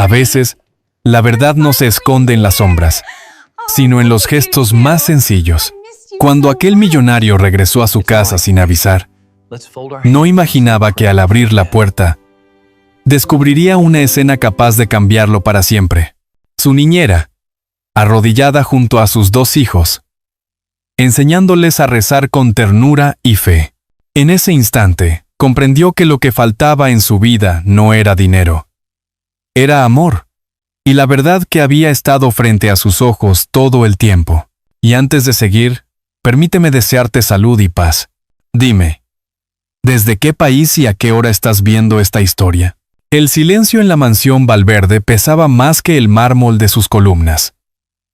veces, la verdad no se esconde en las sombras, sino en los gestos más sencillos. Cuando aquel millonario regresó a su casa sin avisar, no imaginaba que al abrir la puerta, descubriría una escena capaz de cambiarlo para siempre. Su niñera, arrodillada junto a sus 2 hijos, enseñándoles a rezar con ternura y fe. En ese instante, comprendió que lo que faltaba en su vida no era dinero. Era amor, y la verdad que había estado frente a sus ojos todo el tiempo. Y antes de seguir, permíteme desearte salud y paz. Dime, ¿desde qué país y a qué hora estás viendo esta historia? El silencio en la mansión Valverde pesaba más que el mármol de sus columnas.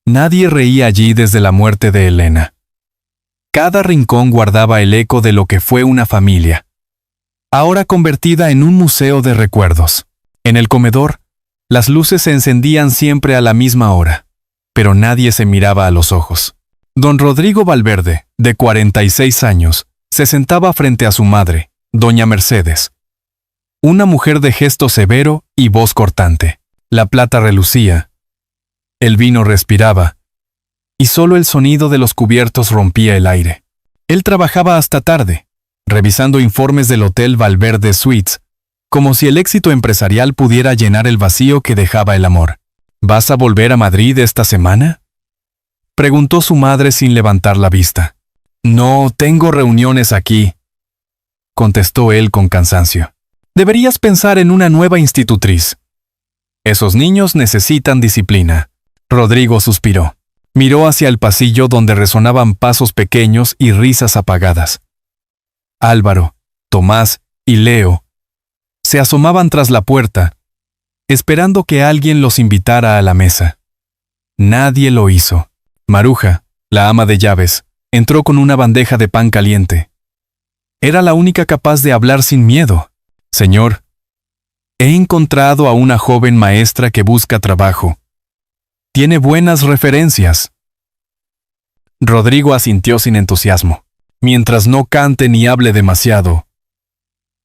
Nadie reía allí desde la muerte de Elena. Cada rincón guardaba el eco de lo que fue una familia, ahora convertida en un museo de recuerdos. En el comedor, las luces se encendían siempre a la misma hora, pero nadie se miraba a los ojos. Don Rodrigo Valverde, de 46 años, se sentaba frente a su madre, doña Mercedes, una mujer de gesto severo y voz cortante. La plata relucía, el vino respiraba, y solo el sonido de los cubiertos rompía el aire. Él trabajaba hasta tarde, revisando informes del Hotel Valverde Suites, como si el éxito empresarial pudiera llenar el vacío que dejaba el amor. ¿Vas a volver a Madrid esta semana?, preguntó su madre sin levantar la vista. No, tengo reuniones aquí, contestó él con cansancio. Deberías pensar en una nueva institutriz. Esos niños necesitan disciplina. Rodrigo suspiró. Miró hacia el pasillo donde resonaban pasos pequeños y risas apagadas. Álvaro, Tomás y Leo se asomaban tras la puerta, esperando que alguien los invitara a la mesa. Nadie lo hizo. Maruja, la ama de llaves, entró con una bandeja de pan caliente. Era la única capaz de hablar sin miedo. Señor, he encontrado a una joven maestra que busca trabajo. Tiene buenas referencias. Rodrigo asintió sin entusiasmo. Mientras no cante ni hable demasiado,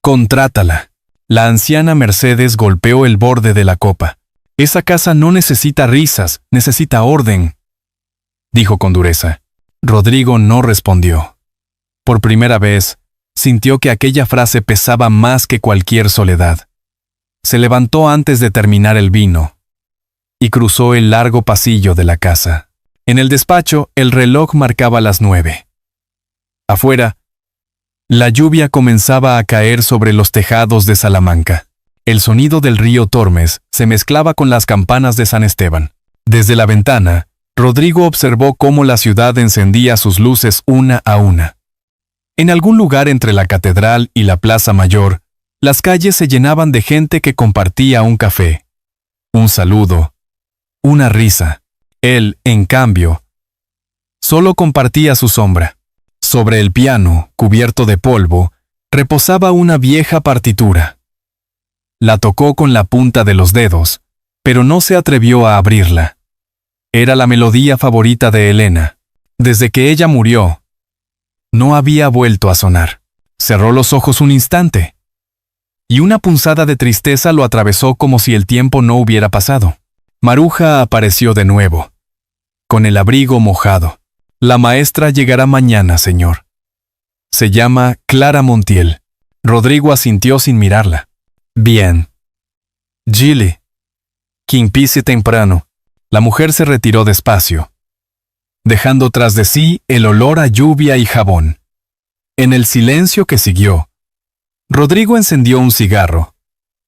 contrátala. La anciana Mercedes golpeó el borde de la copa. Esa casa no necesita risas, necesita orden, dijo con dureza. Rodrigo no respondió. Por primera vez, sintió que aquella frase pesaba más que cualquier soledad. Se levantó antes de terminar el vino y cruzó el largo pasillo de la casa. En el despacho, el reloj marcaba las 9. Afuera, la lluvia comenzaba a caer sobre los tejados de Salamanca. El sonido del río Tormes se mezclaba con las campanas de San Esteban. Desde la ventana, Rodrigo observó cómo la ciudad encendía sus luces una a una. En algún lugar entre la catedral y la Plaza Mayor, las calles se llenaban de gente que compartía un café, un saludo, una risa. Él, en cambio, solo compartía su sombra. Sobre el piano, cubierto de polvo, reposaba una vieja partitura. La tocó con la punta de los dedos, pero no se atrevió a abrirla. Era la melodía favorita de Elena. Desde que ella murió, no había vuelto a sonar. Cerró los ojos un instante, y una punzada de tristeza lo atravesó como si el tiempo no hubiera pasado. Maruja apareció de nuevo, con el abrigo mojado. La maestra llegará mañana, señor. Se llama Clara Montiel. Rodrigo asintió sin mirarla. Bien. Gilly. Que empiece temprano. La mujer se retiró despacio, dejando tras de sí el olor a lluvia y jabón. En el silencio que siguió, Rodrigo encendió un cigarro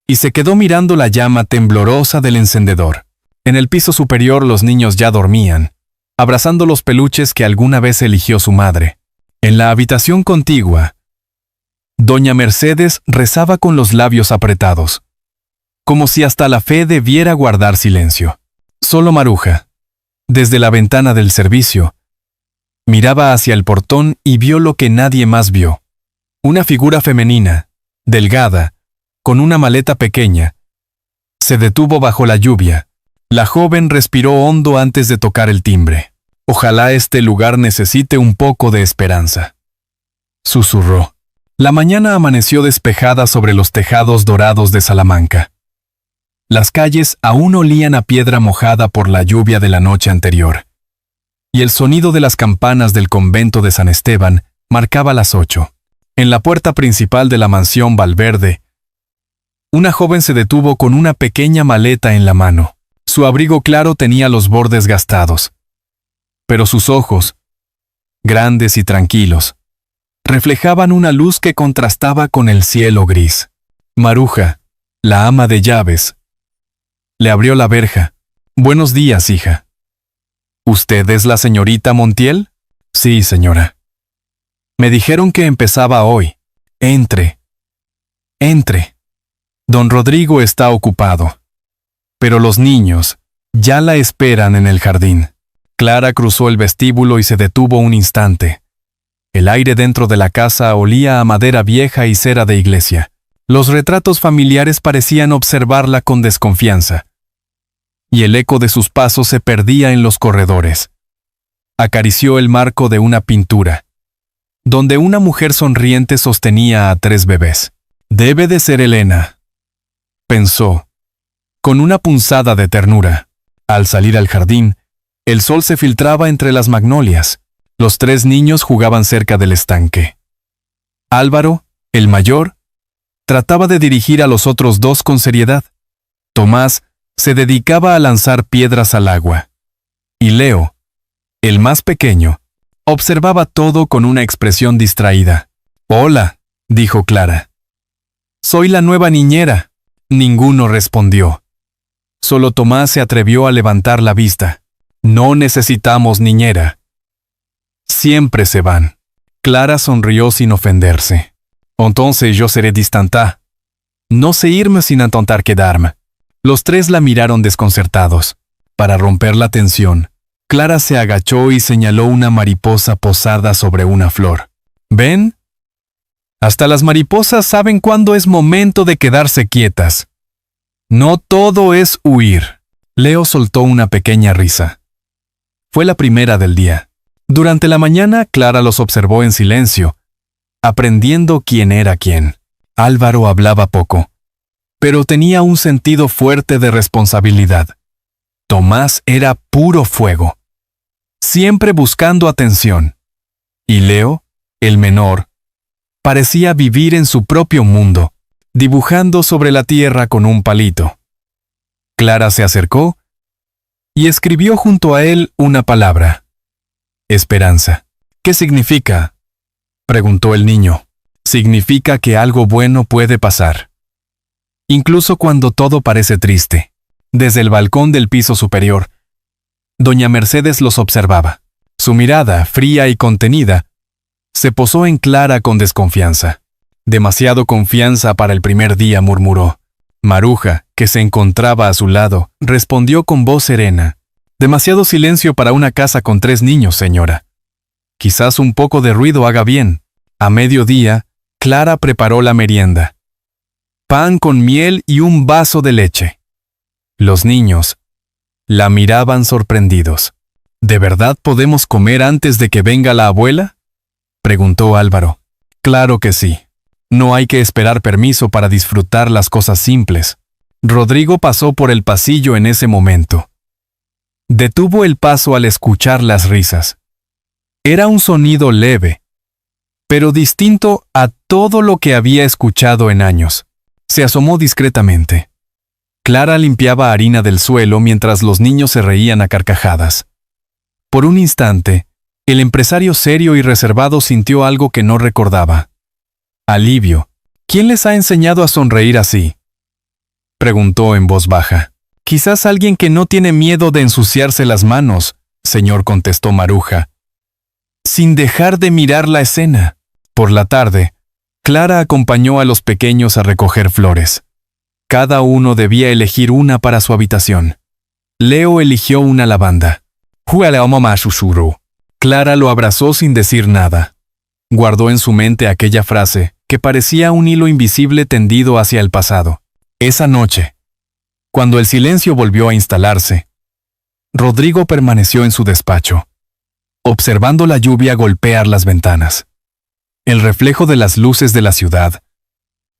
y se quedó mirando la llama temblorosa del encendedor. En el piso superior los niños ya dormían, abrazando los peluches que alguna vez eligió su madre. En la habitación contigua, doña Mercedes rezaba con los labios apretados, como si hasta la fe debiera guardar silencio. Solo Maruja, desde la ventana del servicio, miraba hacia el portón y vio lo que nadie más vio. Una figura femenina, delgada, con una maleta pequeña, se detuvo bajo la lluvia. La joven respiró hondo antes de tocar el timbre. Ojalá este lugar necesite un poco de esperanza, susurró. La mañana amaneció despejada sobre los tejados dorados de Salamanca. Las calles aún olían a piedra mojada por la lluvia de la noche anterior, y el sonido de las campanas del convento de San Esteban marcaba las 8. En la puerta principal de la mansión Valverde, una joven se detuvo con una pequeña maleta en la mano. Su abrigo claro tenía los bordes gastados, pero sus ojos, grandes y tranquilos, reflejaban una luz que contrastaba con el cielo gris. Maruja, la ama de llaves, le abrió la verja. «Buenos días, hija». «¿Usted es la señorita Montiel?» «Sí, señora». «Me dijeron que empezaba hoy». «Entre. Entre. Don Rodrigo está ocupado. Pero los niños ya la esperan en el jardín». Clara cruzó el vestíbulo y se detuvo un instante. El aire dentro de la casa olía a madera vieja y cera de iglesia. Los retratos familiares parecían observarla con desconfianza, y el eco de sus pasos se perdía en los corredores. Acarició el marco de una pintura, donde una mujer sonriente sostenía a 3 bebés. «Debe de ser Elena», pensó, con una punzada de ternura. Al salir al jardín, el sol se filtraba entre las magnolias. Los 3 niños jugaban cerca del estanque. Álvaro, el mayor, trataba de dirigir a los otros 2 con seriedad. Tomás se dedicaba a lanzar piedras al agua. Y Leo, el más pequeño, observaba todo con una expresión distraída. «Hola», dijo Clara. «Soy la nueva niñera». Ninguno respondió. Solo Tomás se atrevió a levantar la vista. «No necesitamos niñera. Siempre se van». Clara sonrió sin ofenderse. «Entonces yo seré distanta. No sé irme sin intentar quedarme». Los 3 la miraron desconcertados. Para romper la tensión, Clara se agachó y señaló una mariposa posada sobre una flor. «¿Ven? Hasta las mariposas saben cuándo es momento de quedarse quietas. No todo es huir». Leo soltó una pequeña risa. Fue la primera del día. Durante la mañana, Clara los observó en silencio, aprendiendo quién era quién. Álvaro hablaba poco, pero tenía un sentido fuerte de responsabilidad. Tomás era puro fuego, siempre buscando atención. Y Leo, el menor, parecía vivir en su propio mundo, dibujando sobre la tierra con un palito. Clara se acercó y escribió junto a él una palabra: esperanza. «¿Qué significa?», preguntó el niño. «Significa que algo bueno puede pasar, incluso cuando todo parece triste». Desde el balcón del piso superior, doña Mercedes los observaba. Su mirada, fría y contenida, se posó en Clara con desconfianza. «Demasiado confianza para el primer día», murmuró. Maruja, que se encontraba a su lado, respondió con voz serena: «Demasiado silencio para una casa con 3 niños, señora. Quizás un poco de ruido haga bien». A mediodía, Clara preparó la merienda: pan con miel y un vaso de leche. Los niños la miraban sorprendidos. «¿De verdad podemos comer antes de que venga la abuela?», preguntó Álvaro. «Claro que sí. No hay que esperar permiso para disfrutar las cosas simples». Rodrigo pasó por el pasillo en ese momento. Detuvo el paso al escuchar las risas. Era un sonido leve, pero distinto a todo lo que había escuchado en años. Se asomó discretamente. Clara limpiaba harina del suelo mientras los niños se reían a carcajadas. Por un instante, el empresario serio y reservado sintió algo que no recordaba. Alivio. «¿Quién les ha enseñado a sonreír así?», preguntó en voz baja. «Quizás alguien que no tiene miedo de ensuciarse las manos», señor, contestó Maruja, sin dejar de mirar la escena. Por la tarde, Clara acompañó a los pequeños a recoger flores. Cada uno debía elegir una para su habitación. Leo eligió una lavanda. «Juega mamá susurró». Clara lo abrazó sin decir nada. Guardó en su mente aquella frase, que parecía un hilo invisible tendido hacia el pasado. Esa noche, cuando el silencio volvió a instalarse, Rodrigo permaneció en su despacho, observando la lluvia golpear las ventanas. El reflejo de las luces de la ciudad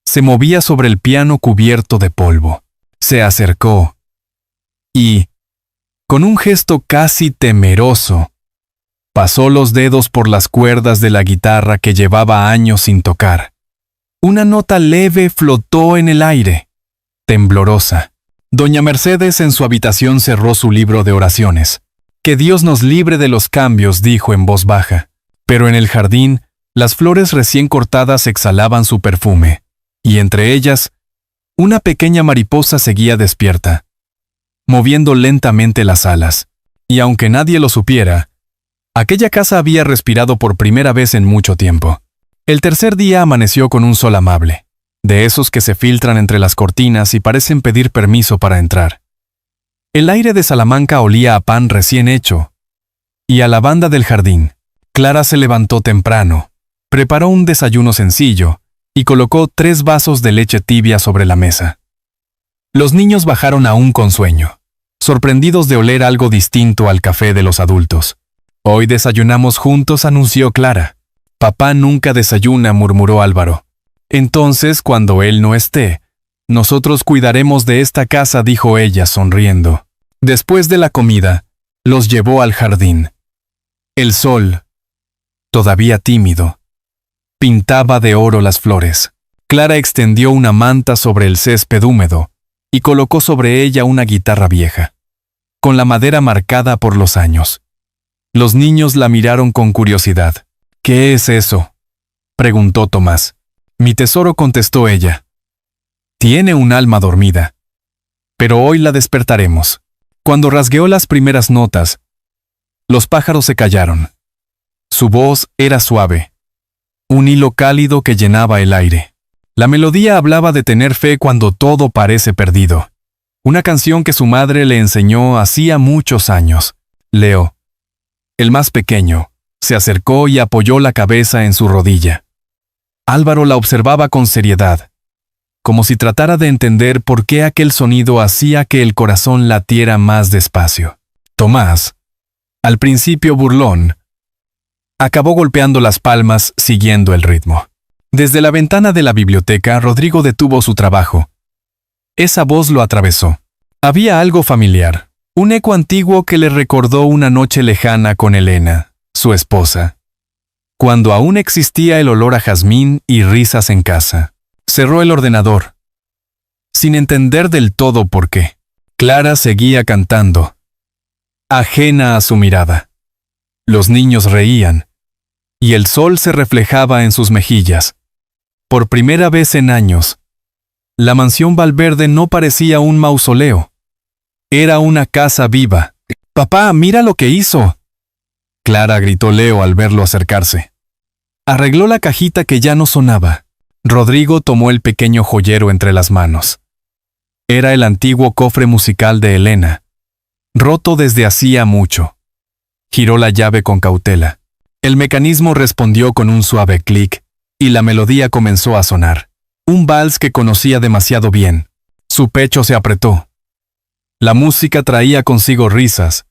se movía sobre el piano cubierto de polvo. Se acercó y, con un gesto casi temeroso, pasó los dedos por las cuerdas de la guitarra que llevaba años sin tocar. Una nota leve flotó en el aire, temblorosa. Doña Mercedes en su habitación cerró su libro de oraciones. Que Dios nos libre de los cambios, dijo en voz baja. Pero en el jardín, las flores recién cortadas exhalaban su perfume, y entre ellas, una pequeña mariposa seguía despierta, moviendo lentamente las alas. Y aunque nadie lo supiera, aquella casa había respirado por primera vez en mucho tiempo. El tercer día amaneció con un sol amable, de esos que se filtran entre las cortinas y parecen pedir permiso para entrar. El aire de Salamanca olía a pan recién hecho y a lavanda del jardín. Clara se levantó temprano, preparó un desayuno sencillo y colocó 3 vasos de leche tibia sobre la mesa. Los niños bajaron aún con sueño, sorprendidos de oler algo distinto al café de los adultos. Hoy desayunamos juntos, anunció Clara. Papá nunca desayuna, murmuró Álvaro. Entonces, cuando él no esté, nosotros cuidaremos de esta casa, dijo ella, sonriendo. Después de la comida, los llevó al jardín. El sol, todavía tímido, pintaba de oro las flores. Clara extendió una manta sobre el césped húmedo y colocó sobre ella una guitarra vieja, con la madera marcada por los años. Los niños la miraron con curiosidad. ¿Qué es eso?, preguntó Tomás. Mi tesoro, contestó ella. Tiene un alma dormida. Pero hoy la despertaremos. Cuando rasgueó las primeras notas, los pájaros se callaron. Su voz era suave, un hilo cálido que llenaba el aire. La melodía hablaba de tener fe cuando todo parece perdido. Una canción que su madre le enseñó hacía muchos años. Leo, el más pequeño, se acercó y apoyó la cabeza en su rodilla. Álvaro la observaba con seriedad, como si tratara de entender por qué aquel sonido hacía que el corazón latiera más despacio. Tomás, al principio burlón, acabó golpeando las palmas siguiendo el ritmo. Desde la ventana de la biblioteca, Rodrigo detuvo su trabajo. Esa voz lo atravesó. Había algo familiar, un eco antiguo que le recordó una noche lejana con Elena, su esposa, cuando aún existía el olor a jazmín y risas en casa. Cerró el ordenador, sin entender del todo por qué. Clara seguía cantando, ajena a su mirada. Los niños reían, y el sol se reflejaba en sus mejillas. Por primera vez en años, la mansión Valverde no parecía un mausoleo. Era una casa viva. «Papá, mira lo que hizo», Clara gritó Leo al verlo acercarse. Arregló la cajita que ya no sonaba. Rodrigo tomó el pequeño joyero entre las manos. Era el antiguo cofre musical de Elena, roto desde hacía mucho. Giró la llave con cautela. El mecanismo respondió con un suave clic, y la melodía comenzó a sonar. Un vals que conocía demasiado bien. Su pecho se apretó. La música traía consigo risas,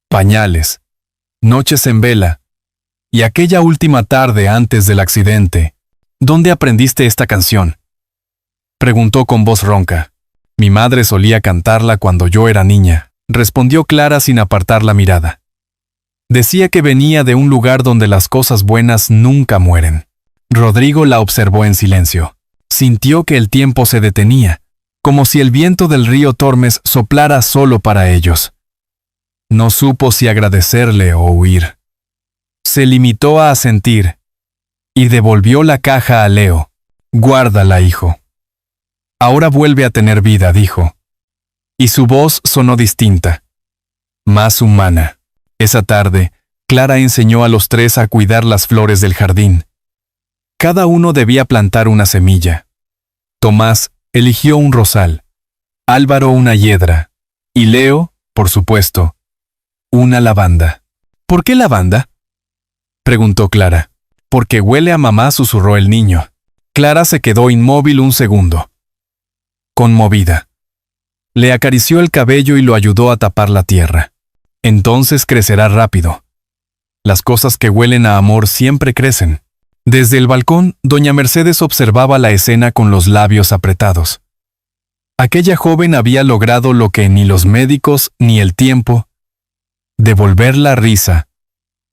pañales, noches en vela, y aquella última tarde antes del accidente. «¿Dónde aprendiste esta canción?», preguntó con voz ronca. «Mi madre solía cantarla cuando yo era niña», respondió Clara sin apartar la mirada. Decía que venía de un lugar donde las cosas buenas nunca mueren. Rodrigo la observó en silencio. Sintió que el tiempo se detenía, como si el viento del río Tormes soplara solo para ellos. No supo si agradecerle o huir. Se limitó a asentir y devolvió la caja a Leo. «Guárdala, hijo. Ahora vuelve a tener vida», dijo. Y su voz sonó distinta, más humana. Esa tarde, Clara enseñó a los 3 a cuidar las flores del jardín. Cada uno debía plantar una semilla. Tomás eligió un rosal, Álvaro una hiedra, y Leo, por supuesto, una lavanda. «¿Por qué lavanda?», preguntó Clara. «Porque huele a mamá», susurró el niño. Clara se quedó inmóvil un segundo, conmovida. Le acarició el cabello y lo ayudó a tapar la tierra. «Entonces crecerá rápido. Las cosas que huelen a amor siempre crecen». Desde el balcón, doña Mercedes observaba la escena con los labios apretados. Aquella joven había logrado lo que ni los médicos ni el tiempo: devolver la risa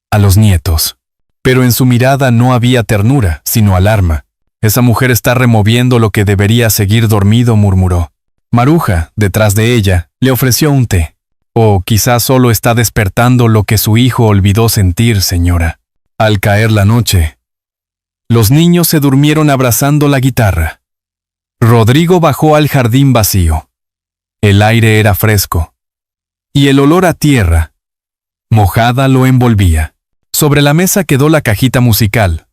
a los nietos. Pero en su mirada no había ternura, sino alarma. Esa mujer está removiendo lo que debería seguir dormido, murmuró. Maruja, detrás de ella, le ofreció un té. O quizás solo está despertando lo que su hijo olvidó sentir, señora. Al caer la noche, los niños se durmieron abrazando la guitarra. Rodrigo bajó al jardín vacío. El aire era fresco, y el olor a tierra mojada lo envolvía. Sobre la mesa quedó la cajita musical,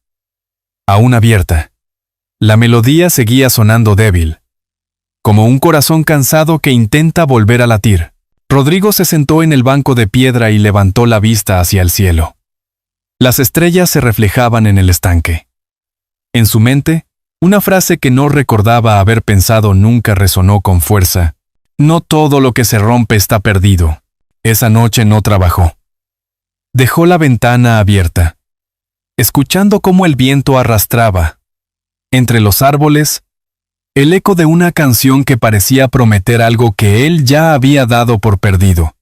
aún abierta. La melodía seguía sonando débil, como un corazón cansado que intenta volver a latir. Rodrigo se sentó en el banco de piedra y levantó la vista hacia el cielo. Las estrellas se reflejaban en el estanque. En su mente, una frase que no recordaba haber pensado nunca resonó con fuerza. No todo lo que se rompe está perdido. Esa noche no trabajó. Dejó la ventana abierta, escuchando cómo el viento arrastraba, entre los árboles, el eco de una canción que parecía prometer algo que él ya había dado por perdido: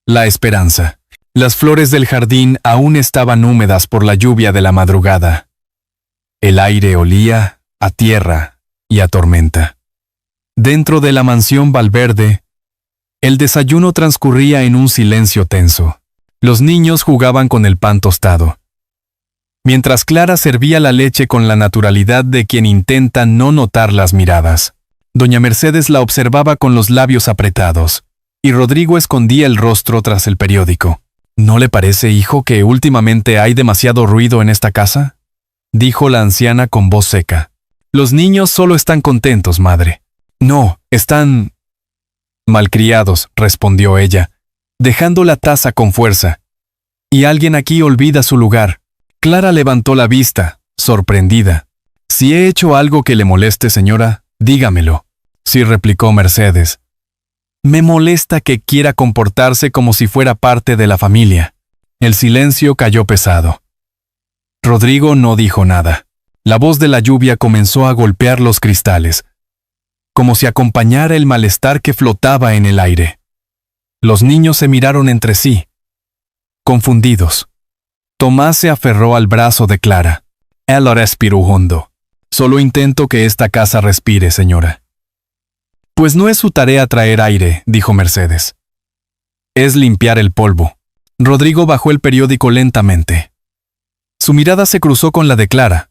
la esperanza. Las flores del jardín aún estaban húmedas por la lluvia de la madrugada. El aire olía a tierra y a tormenta. Dentro de la mansión Valverde, el desayuno transcurría en un silencio tenso. Los niños jugaban con el pan tostado, mientras Clara servía la leche con la naturalidad de quien intenta no notar las miradas. Doña Mercedes la observaba con los labios apretados, y Rodrigo escondía el rostro tras el periódico. ¿No le parece, hijo, que últimamente hay demasiado ruido en esta casa?, dijo la anciana con voz seca. Los niños solo están contentos, madre. No, están malcriados, respondió ella, dejando la taza con fuerza. Y alguien aquí olvida su lugar. Clara levantó la vista, sorprendida. Si he hecho algo que le moleste, señora, dígamelo. Sí, replicó Mercedes. Me molesta que quiera comportarse como si fuera parte de la familia. El silencio cayó pesado. Rodrigo no dijo nada. La voz de la lluvia comenzó a golpear los cristales, como si acompañara el malestar que flotaba en el aire. Los niños se miraron entre sí, confundidos. Tomás se aferró al brazo de Clara. Él respiró hondo. Solo intento que esta casa respire, señora. Pues no es su tarea traer aire, dijo Mercedes. Es limpiar el polvo. Rodrigo bajó el periódico lentamente. Su mirada se cruzó con la de Clara,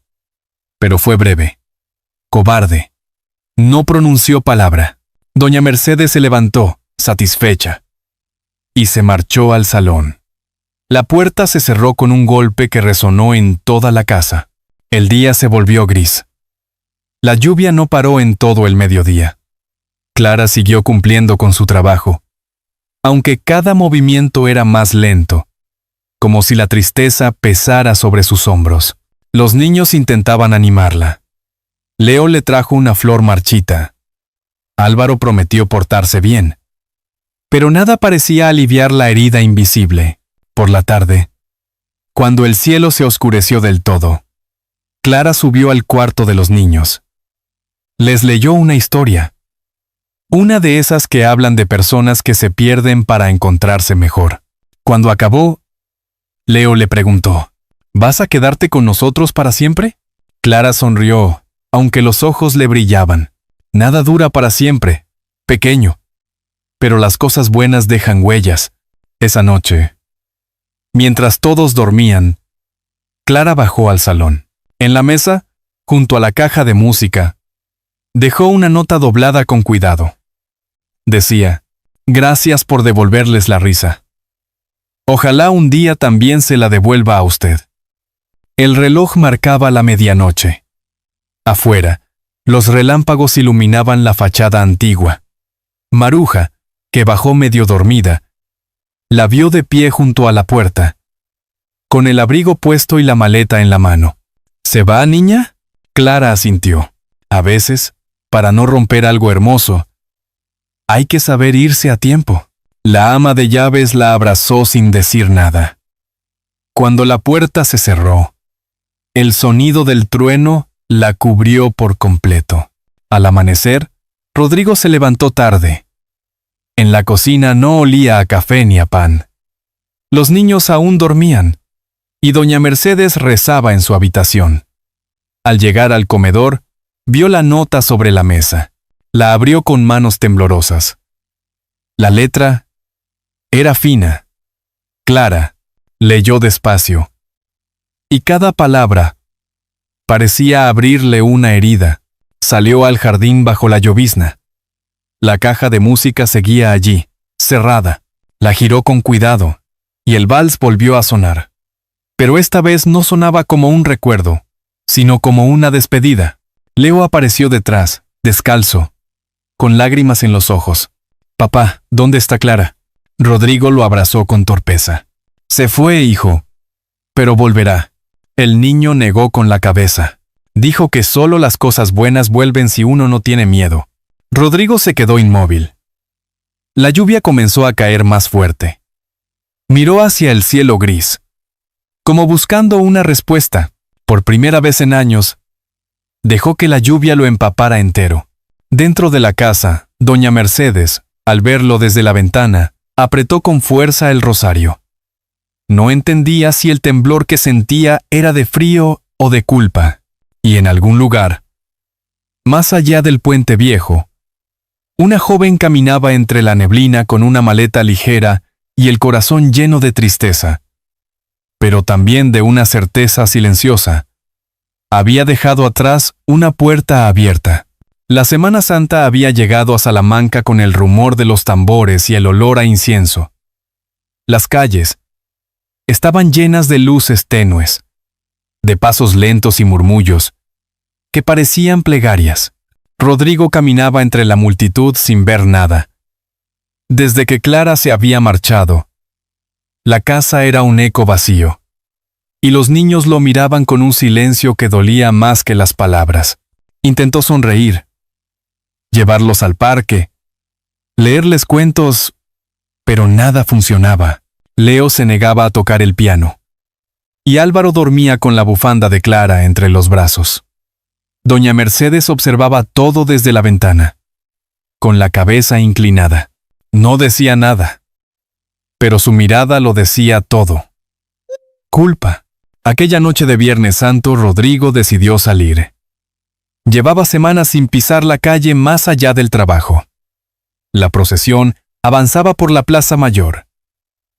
pero fue breve. Cobarde. No pronunció palabra. Doña Mercedes se levantó, satisfecha, y se marchó al salón. La puerta se cerró con un golpe que resonó en toda la casa. El día se volvió gris. La lluvia no paró en todo el mediodía. Clara siguió cumpliendo con su trabajo, aunque cada movimiento era más lento, como si la tristeza pesara sobre sus hombros. Los niños intentaban animarla. Leo le trajo una flor marchita. Álvaro prometió portarse bien, pero nada parecía aliviar la herida invisible. Por la tarde, cuando el cielo se oscureció del todo, Clara subió al cuarto de los niños. Les leyó una historia. Una de esas que hablan de personas que se pierden para encontrarse mejor. Cuando acabó, Leo le preguntó, ¿vas a quedarte con nosotros para siempre? Clara sonrió, aunque los ojos le brillaban. Nada dura para siempre, pequeño. Pero las cosas buenas dejan huellas. Esa noche, mientras todos dormían, Clara bajó al salón. En la mesa, junto a la caja de música, dejó una nota doblada con cuidado. Decía, gracias por devolverles la risa. Ojalá un día también se la devuelva a usted. El reloj marcaba la medianoche. Afuera, los relámpagos iluminaban la fachada antigua. Maruja, que bajó medio dormida, la vio de pie junto a la puerta, con el abrigo puesto y la maleta en la mano. ¿Se va, niña? Clara asintió. A veces, para no romper algo hermoso, hay que saber irse a tiempo. La ama de llaves la abrazó sin decir nada. Cuando la puerta se cerró, el sonido del trueno la cubrió por completo. Al amanecer, Rodrigo se levantó tarde. En la cocina no olía a café ni a pan. Los niños aún dormían, y doña Mercedes rezaba en su habitación. Al llegar al comedor, vio la nota sobre la mesa. La abrió con manos temblorosas. La letra era fina, clara, leyó despacio. Y cada palabra parecía abrirle una herida. Salió al jardín bajo la llovizna. La caja de música seguía allí, cerrada. La giró con cuidado, y el vals volvió a sonar. Pero esta vez no sonaba como un recuerdo, sino como una despedida. Leo apareció detrás, descalzo, con lágrimas en los ojos. «Papá, ¿dónde está Clara?» Rodrigo lo abrazó con torpeza. «Se fue, hijo, pero volverá». El niño negó con la cabeza. Dijo que solo las cosas buenas vuelven si uno no tiene miedo. Rodrigo se quedó inmóvil. La lluvia comenzó a caer más fuerte. Miró hacia el cielo gris, como buscando una respuesta. Por primera vez en años, dejó que la lluvia lo empapara entero. Dentro de la casa, doña Mercedes, al verlo desde la ventana, apretó con fuerza el rosario. No entendía si el temblor que sentía era de frío o de culpa. Y en algún lugar, más allá del puente viejo, una joven caminaba entre la neblina con una maleta ligera y el corazón lleno de tristeza, pero también de una certeza silenciosa. Había dejado atrás una puerta abierta. La Semana Santa había llegado a Salamanca con el rumor de los tambores y el olor a incienso. Las calles estaban llenas de luces tenues, de pasos lentos y murmullos, que parecían plegarias. Rodrigo caminaba entre la multitud sin ver nada. Desde que Clara se había marchado, la casa era un eco vacío, y los niños lo miraban con un silencio que dolía más que las palabras. Intentó sonreír, llevarlos al parque, leerles cuentos, pero nada funcionaba. Leo se negaba a tocar el piano, y Álvaro dormía con la bufanda de Clara entre los brazos. Doña Mercedes observaba todo desde la ventana, con la cabeza inclinada. No decía nada, pero su mirada lo decía todo. Culpa. Aquella noche de Viernes Santo, Rodrigo decidió salir. Llevaba semanas sin pisar la calle más allá del trabajo. La procesión avanzaba por la Plaza Mayor,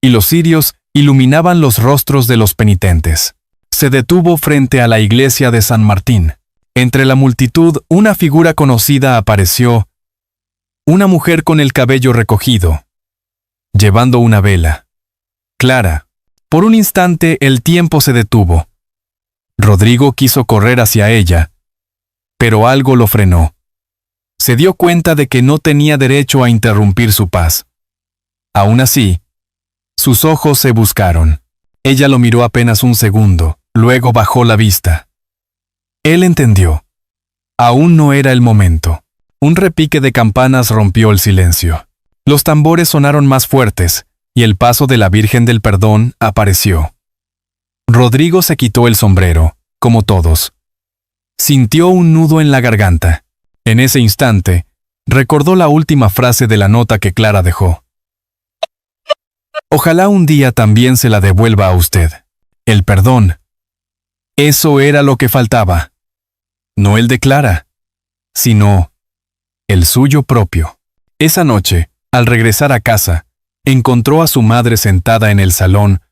y los cirios iluminaban los rostros de los penitentes. Se detuvo frente a la iglesia de San Martín. Entre la multitud, una figura conocida apareció, una mujer con el cabello recogido, llevando una vela. Clara. Por un instante el tiempo se detuvo. Rodrigo quiso correr hacia ella, pero algo lo frenó. Se dio cuenta de que no tenía derecho a interrumpir su paz. Aún así, sus ojos se buscaron. Ella lo miró apenas un segundo, luego bajó la vista. Él entendió. Aún no era el momento. Un repique de campanas rompió el silencio. Los tambores sonaron más fuertes, y el paso de la Virgen del Perdón apareció. Rodrigo se quitó el sombrero, como todos. Sintió un nudo en la garganta. En ese instante, recordó la última frase de la nota que Clara dejó. Ojalá un día también se la devuelva a usted. El perdón. Eso era lo que faltaba. No el de Clara, sino el suyo propio. Esa noche, al regresar a casa, encontró a su madre sentada en el salón,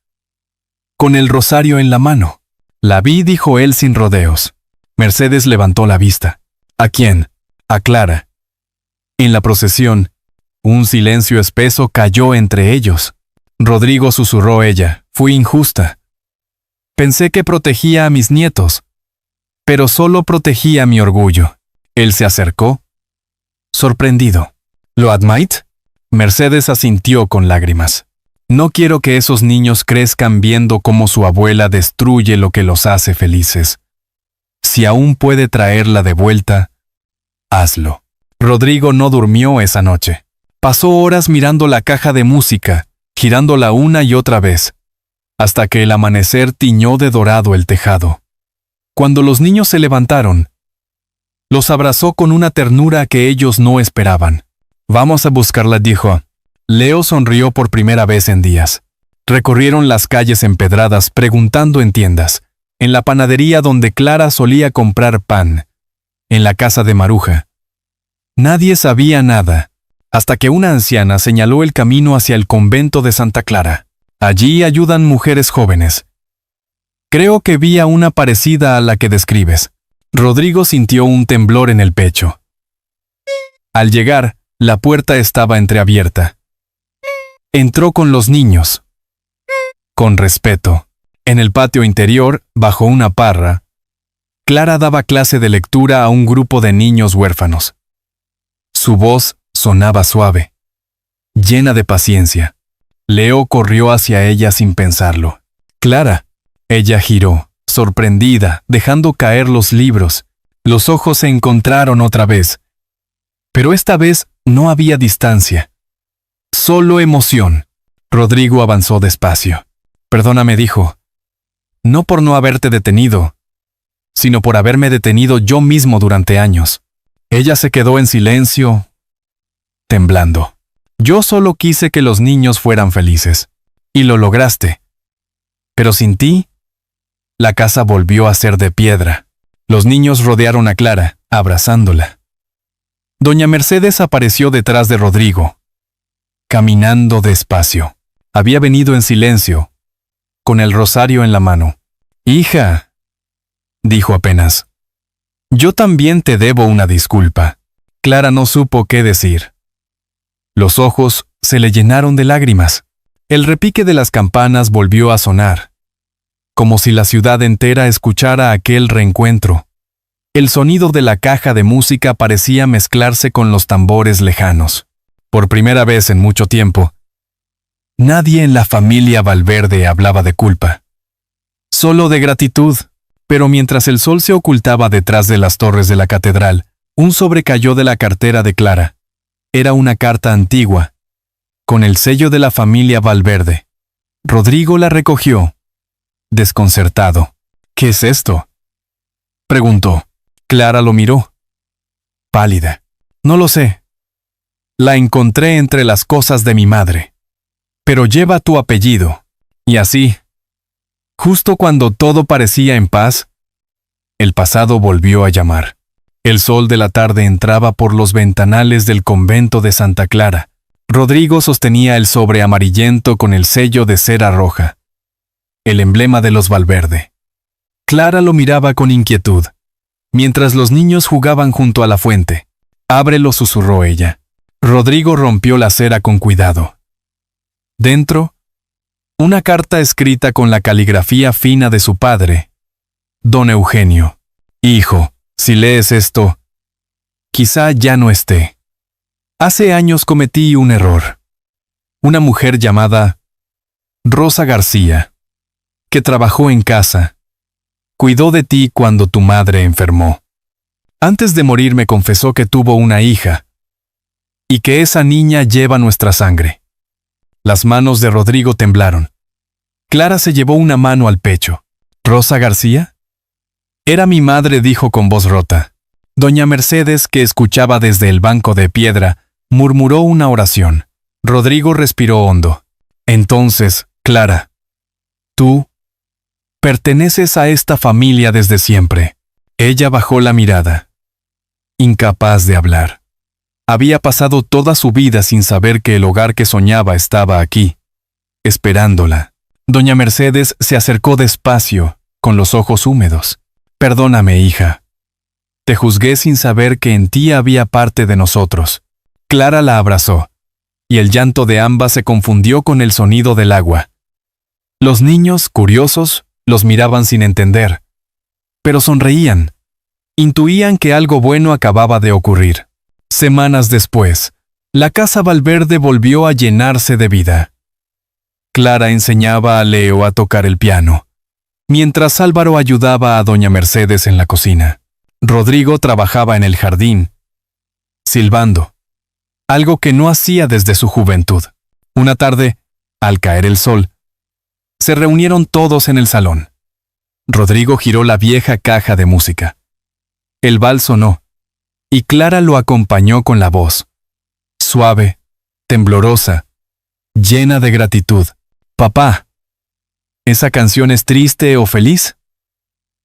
con el rosario en la mano. La vi, dijo él sin rodeos. Mercedes levantó la vista. ¿A quién? A Clara. En la procesión, un silencio espeso cayó entre ellos. Rodrigo, susurró ella, fui injusta. Pensé que protegía a mis nietos, pero solo protegía mi orgullo. Él se acercó, sorprendido. ¿Lo admite? Mercedes asintió con lágrimas. No quiero que esos niños crezcan viendo cómo su abuela destruye lo que los hace felices. Si aún puede traerla de vuelta, hazlo. Rodrigo no durmió esa noche. Pasó horas mirando la caja de música, girándola una y otra vez, hasta que el amanecer tiñó de dorado el tejado. Cuando los niños se levantaron, Los abrazó con una ternura que ellos no esperaban. «Vamos a buscarla», dijo. Leo sonrió por primera vez en días. Recorrieron las calles empedradas preguntando en tiendas, en la panadería donde Clara solía comprar pan, en la casa de Maruja. Nadie sabía nada, hasta que una anciana señaló el camino hacia el convento de Santa Clara. Allí ayudan mujeres jóvenes. Creo que vi a una parecida a la que describes. Rodrigo sintió un temblor en el pecho. Al llegar, la puerta estaba entreabierta. Entró con los niños. Con respeto. En el patio interior, bajo una parra, Clara daba clase de lectura a un grupo de niños huérfanos. Su voz sonaba suave, llena de paciencia. Leo corrió hacia ella sin pensarlo. «Clara». Ella giró, sorprendida, dejando caer los libros. Los ojos se encontraron otra vez. Pero esta vez no había distancia. Solo emoción. Rodrigo avanzó despacio. «Perdóname», dijo. «No por no haberte detenido, sino por haberme detenido yo mismo durante años». Ella se quedó en silencio, temblando. «Yo solo quise que los niños fueran felices. Y lo lograste. Pero sin ti, la casa volvió a ser de piedra». Los niños rodearon a Clara, abrazándola. Doña Mercedes apareció detrás de Rodrigo, caminando despacio. Había venido en silencio, con el rosario en la mano. «Hija», dijo apenas, «yo también te debo una disculpa». Clara no supo qué decir. Los ojos se le llenaron de lágrimas. El repique de las campanas volvió a sonar, como si la ciudad entera escuchara aquel reencuentro. El sonido de la caja de música parecía mezclarse con los tambores lejanos. Por primera vez en mucho tiempo, nadie en la familia Valverde hablaba de culpa, solo de gratitud. Pero mientras el sol se ocultaba detrás de las torres de la catedral, un sobre cayó de la cartera de Clara. Era una carta antigua, con el sello de la familia Valverde. Rodrigo la recogió, desconcertado. «¿Qué es esto?», preguntó. Clara lo miró, pálida. «No lo sé. La encontré entre las cosas de mi madre. Pero lleva tu apellido». Y así, justo cuando todo parecía en paz, el pasado volvió a llamar. El sol de la tarde entraba por los ventanales del convento de Santa Clara. Rodrigo sostenía el sobre amarillento con el sello de cera roja, el emblema de los Valverde. Clara lo miraba con inquietud, mientras los niños jugaban junto a la fuente. «Ábrelo», susurró ella. Rodrigo rompió la cera con cuidado. Dentro, una carta escrita con la caligrafía fina de su padre, don Eugenio. «Hijo, si lees esto, quizá ya no esté. Hace años cometí un error. Una mujer llamada Rosa García, que trabajó en casa, cuidó de ti cuando tu madre enfermó. Antes de morir me confesó que tuvo una hija, y que esa niña lleva nuestra sangre». Las manos de Rodrigo temblaron. Clara se llevó una mano al pecho. «¿Rosa García?» «Era mi madre», dijo con voz rota. Doña Mercedes, que escuchaba desde el banco de piedra, murmuró una oración. Rodrigo respiró hondo. «Entonces, Clara, tú perteneces a esta familia desde siempre». Ella bajó la mirada, incapaz de hablar. Había pasado toda su vida sin saber que el hogar que soñaba estaba aquí, esperándola. Doña Mercedes se acercó despacio, con los ojos húmedos. «Perdóname, hija. Te juzgué sin saber que en ti había parte de nosotros». Clara la abrazó, y el llanto de ambas se confundió con el sonido del agua. Los niños, curiosos, los miraban sin entender, pero sonreían. Intuían que algo bueno acababa de ocurrir. Semanas después, la casa Valverde volvió a llenarse de vida. Clara enseñaba a Leo a tocar el piano, mientras Álvaro ayudaba a doña Mercedes en la cocina. Rodrigo trabajaba en el jardín, silbando, algo que no hacía desde su juventud. Una tarde, al caer el sol, se reunieron todos en el salón. Rodrigo giró la vieja caja de música. El vals sonó, y Clara lo acompañó con la voz. Suave, temblorosa, llena de gratitud. «Papá, ¿esa canción es triste o feliz?»,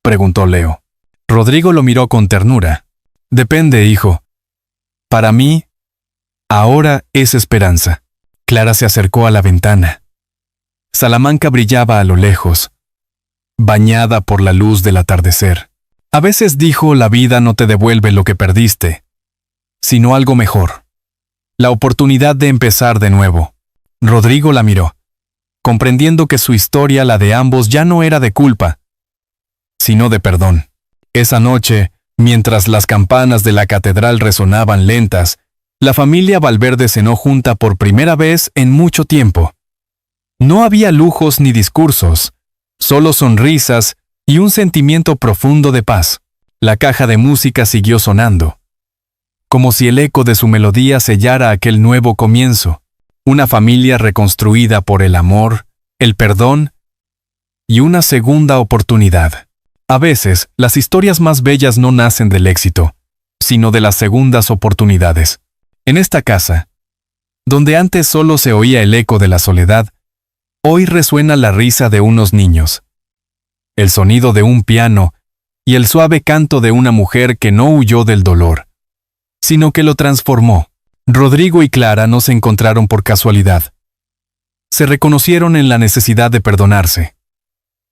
preguntó Leo. Rodrigo lo miró con ternura. «Depende, hijo. Para mí, ahora es esperanza». Clara se acercó a la ventana. Salamanca brillaba a lo lejos, bañada por la luz del atardecer. A veces, dijo, la vida no te devuelve lo que perdiste, sino algo mejor. La oportunidad de empezar de nuevo. Rodrigo la miró, comprendiendo que su historia, la de ambos, ya no era de culpa, sino de perdón. Esa noche, mientras las campanas de la catedral resonaban lentas, la familia Valverde cenó junta por primera vez en mucho tiempo. No había lujos ni discursos, solo sonrisas y un sentimiento profundo de paz. La caja de música siguió sonando, como si el eco de su melodía sellara aquel nuevo comienzo, una familia reconstruida por el amor, el perdón y una segunda oportunidad. A veces, las historias más bellas no nacen del éxito, sino de las segundas oportunidades. En esta casa, donde antes solo se oía el eco de la soledad, hoy resuena la risa de unos niños, el sonido de un piano y el suave canto de una mujer que no huyó del dolor, sino que lo transformó. Rodrigo y Clara no se encontraron por casualidad. Se reconocieron en la necesidad de perdonarse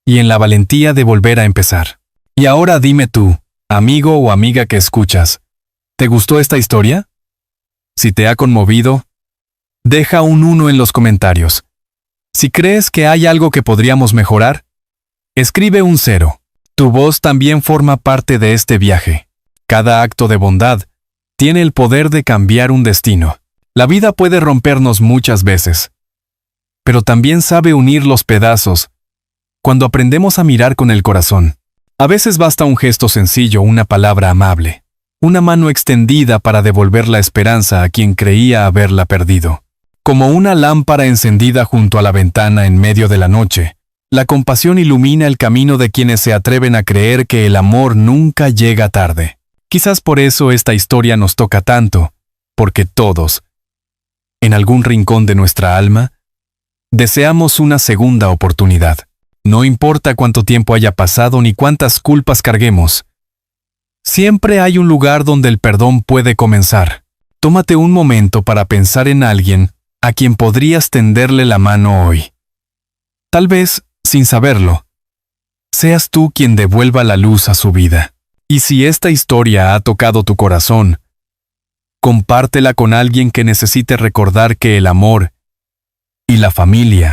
y en la valentía de volver a empezar. Y ahora dime tú, amigo o amiga que escuchas, ¿te gustó esta historia? Si te ha conmovido, deja un 1 en los comentarios. Si crees que hay algo que podríamos mejorar, escribe un 0. Tu voz también forma parte de este viaje. Cada acto de bondad tiene el poder de cambiar un destino. La vida puede rompernos muchas veces, pero también sabe unir los pedazos cuando aprendemos a mirar con el corazón. A veces basta un gesto sencillo, una palabra amable, una mano extendida para devolver la esperanza a quien creía haberla perdido. Como una lámpara encendida junto a la ventana en medio de la noche, la compasión ilumina el camino de quienes se atreven a creer que el amor nunca llega tarde. Quizás por eso esta historia nos toca tanto, porque todos, en algún rincón de nuestra alma, deseamos una segunda oportunidad. No importa cuánto tiempo haya pasado ni cuántas culpas carguemos, siempre hay un lugar donde el perdón puede comenzar. Tómate un momento para pensar en alguien a quien podrías tenderle la mano hoy. Tal vez, sin saberlo, seas tú quien devuelva la luz a su vida. Y si esta historia ha tocado tu corazón, compártela con alguien que necesite recordar que el amor y la familia